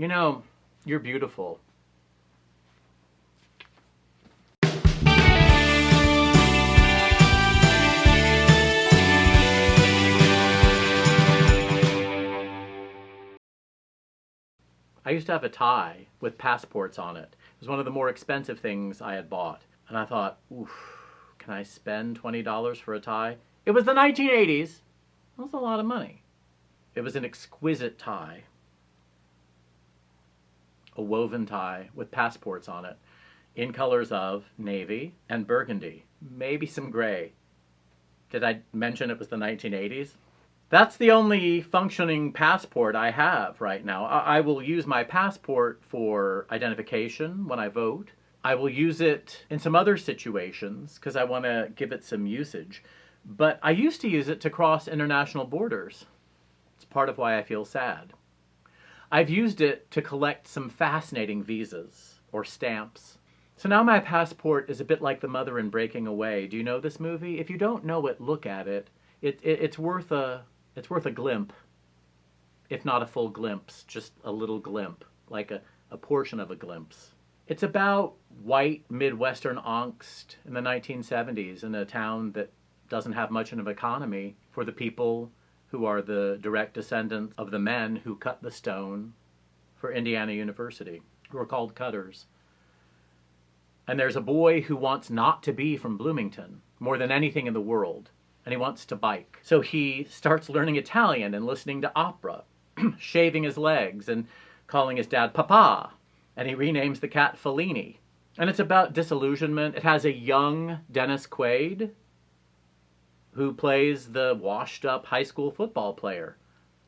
You know, you're beautiful. I used to have a tie with passports on it. It was one of the more expensive things I had bought. And I thought, oof, can I spend $20 for a tie? It was the 1980s. That was a lot of money. It was an exquisite tie. A woven tie with passports on it in colors of navy and burgundy, maybe some gray. Did I mention it was the 1980s? That's the only functioning passport I have right now. I will use my passport for identification when I vote. I will use it in some other situations because I want to give it some usage. But I used to use it to cross international borders. It's part of why I feel sad. I've used it to collect some fascinating visas or stamps. So now my passport is a bit like the mother in Breaking Away. Do you know this movie? If you don't know it, look at it. It's worth a glimpse, if not a full glimpse, just a little glimpse, like a portion of a glimpse. It's about white Midwestern angst in the 1970s in a town that doesn't have much of an economy for the people who are the direct descendants of the men who cut the stone for Indiana University, who are called cutters. And there's a boy who wants not to be from Bloomington more than anything in the world, and he wants to bike. So he starts learning Italian and listening to opera, shaving his legs and calling his dad Papa, and he renames the cat Fellini. And it's about disillusionment. It has a young Dennis Quaid who plays the washed-up high school football player.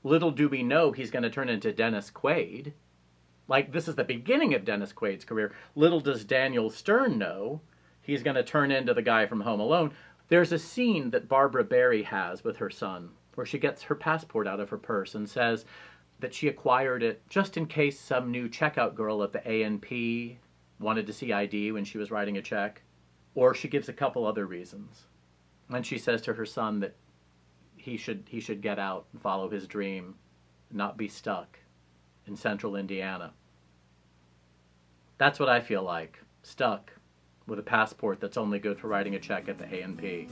Little do we know he's going to turn into Dennis Quaid. Like, this is the beginning of Dennis Quaid's career. Little does Daniel Stern know he's going to turn into the guy from Home Alone. There's a scene that Barbara Barry has with her son where she gets her passport out of her purse and says that she acquired it just in case some new checkout girl at the A&P wanted to see ID when she was writing a check. Or she gives a couple other reasons. And she says to her son that he should get out and follow his dream, and not be stuck in central Indiana. That's what I feel like, stuck with a passport that's only good for writing a check at the A&P.